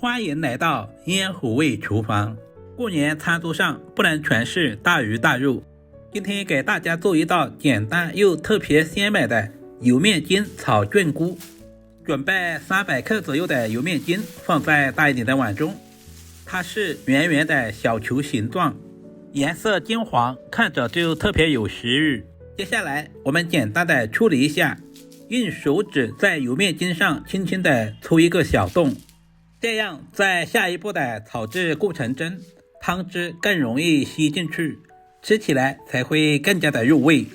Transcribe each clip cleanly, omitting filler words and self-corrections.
欢迎来到烟火味厨房。过年餐桌上不能全是大鱼大肉，今天给大家做一道简单又特别鲜美的油面筋炒菌菇。准备300克左右的油面筋放在大一点的碗中，它是圆圆的小球形状，颜色金黄，看着就特别有食欲。接下来我们简单的处理一下，用手指在油面筋上轻轻的戳一个小洞，这样在下一步的炒制过程中，汤汁更容易吸进去，吃起来才会更加的入味。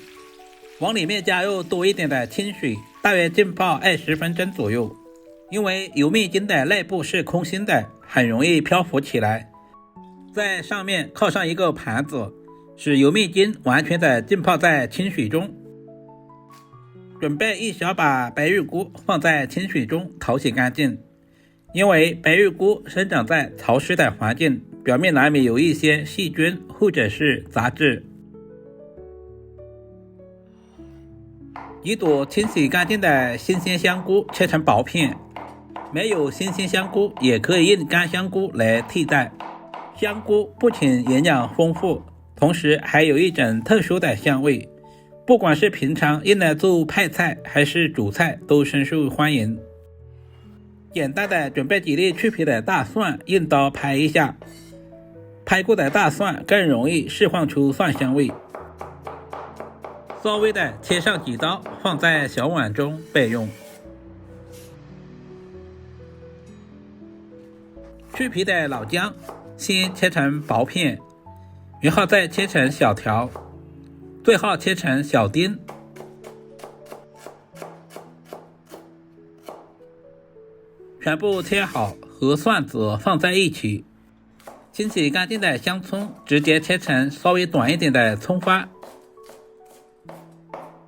往里面加入多一点的清水，大约浸泡20分钟左右。因为油面筋的内部是空心的，很容易漂浮起来。在上面靠上一个盘子，使油面筋完全的浸泡在清水中。准备一小把白玉菇放在清水中淘洗干净，因为白玉菇生长在潮湿的环境，表面难免有一些细菌或者是杂质。一朵清洗干净的新鲜香菇切成薄片，没有新鲜香菇也可以用干香菇来替代。香菇不仅营养丰富，同时还有一种特殊的香味，不管是平常用来做派菜还是煮菜都深受欢迎。简单的准备几粒去皮的大蒜，用刀拍一下，拍过的大蒜更容易释放出蒜香味。稍微的切上几刀，放在小碗中备用。去皮的老姜先切成薄片，然后再切成小条，最后切成小丁。全部切好，和蒜子放在一起。清洗干净的香葱直接切成稍微短一点的葱花，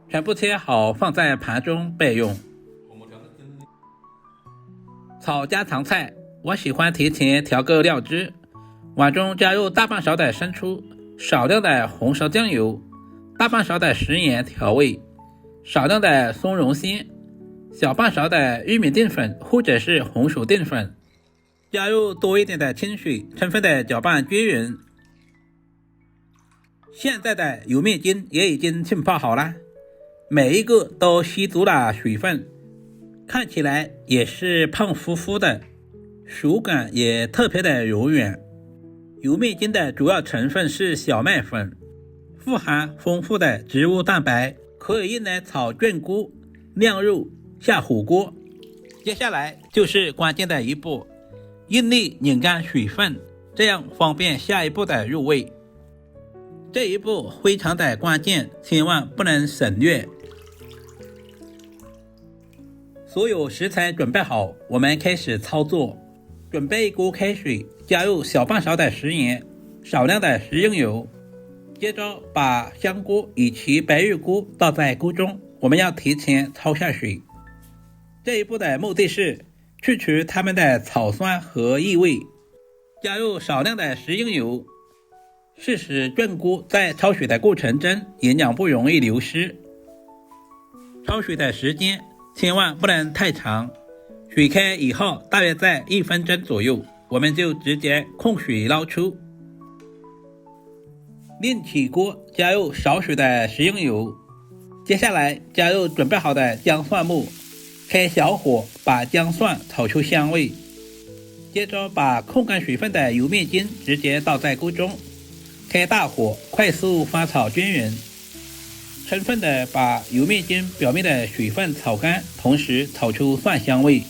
全部切好放在盘中备用。炒家常菜，我喜欢提前调个料汁，碗中加入大半勺的生抽，少量的红烧酱油，大半勺的食盐调味，少量的松茸鲜，小半勺的玉米淀粉或者是红薯淀粉，加入多一点的清水，充分的搅拌均匀。现在的油面筋也已经浸泡好了，每一个都吸足了水分，看起来也是胖乎乎的，手感也特别的柔软。油面筋的主要成分是小麦粉，富含丰富的植物蛋白，可以用来炒菌菇、晾肉、下火锅。接下来就是关键的一步，用力拧干水分，这样方便下一步的入味。这一步非常的关键，千万不能省略。所有食材准备好，我们开始操作。准备一锅开水，加入小半勺的食盐，少量的食用油，接着把香菇以及白玉菇倒在锅中，我们要提前焯下水。这一步的目的是去除它们的草酸和异味。加入少量的食用油，是使菌菇在焯水的过程中营养不容易流失。焯水的时间千万不能太长，水开以后大约在1分钟左右，我们就直接控水捞出。另起锅，加入少许的食用油，接下来加入准备好的姜蒜末，开小火把姜蒜炒出香味。接着把控干水分的油面筋直接倒在锅中，开大火快速翻炒均匀，充分的把油面筋表面的水分炒干，同时炒出蒜香味。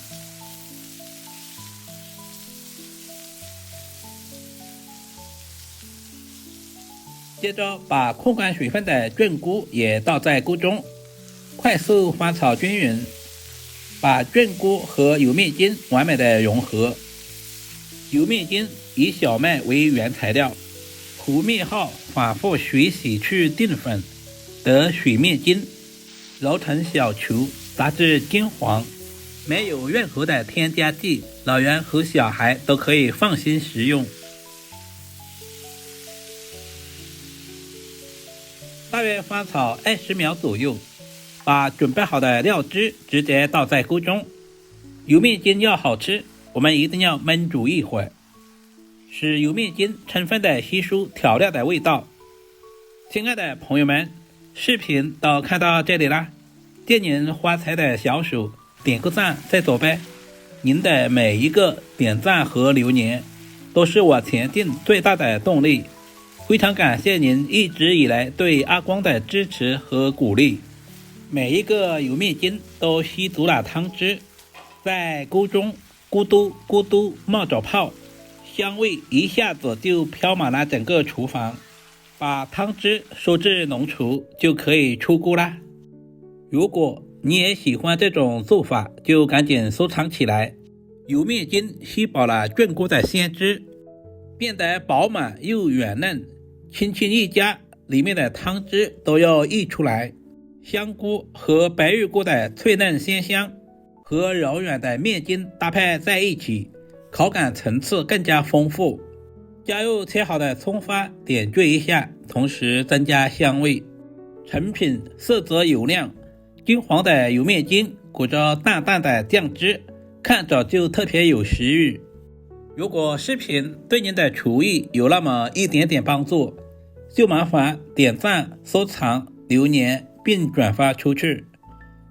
接着把控干水分的菌菇也倒在锅中，快速翻炒均匀，把菌菇和油面筋完美的融合。油面筋以小麦为原材料，和面后反复水洗去淀粉，得水面筋，揉成小球，炸至金黄，没有任何的添加剂，老人和小孩都可以放心食用。大约翻炒20秒左右，把准备好的料汁直接倒在锅中。油面筋要好吃，我们一定要焖煮一会儿，使油面筋充分的吸收调料的味道。亲爱的朋友们，视频都看到这里啦，借您发财的小手点个赞再走呗。您的每一个点赞和留言都是我前进最大的动力，非常感谢您一直以来对阿光的支持和鼓励。每一个油面筋都吸足了汤汁，在锅中咕嘟咕嘟冒着泡，香味一下子就飘满了整个厨房。把汤汁收至浓稠就可以出锅啦。如果你也喜欢这种做法，就赶紧收藏起来。油面筋吸饱了菌菇的鲜汁，变得饱满又软嫩，轻轻一夹，里面的汤汁都要溢出来。香菇和白玉菇的脆嫩鲜香和柔软的面筋搭配在一起，口感层次更加丰富。加入切好的葱花点缀一下，同时增加香味。成品色泽油亮，金黄的油面筋裹着淡淡的酱汁，看着就特别有食欲。如果视频对您的厨艺有那么一点点帮助，就麻烦点赞、收藏、留言并转发出去。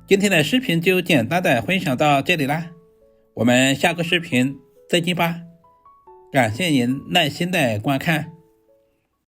今天的视频就简单的分享到这里啦，我们下个视频再见吧。感谢您耐心的观看。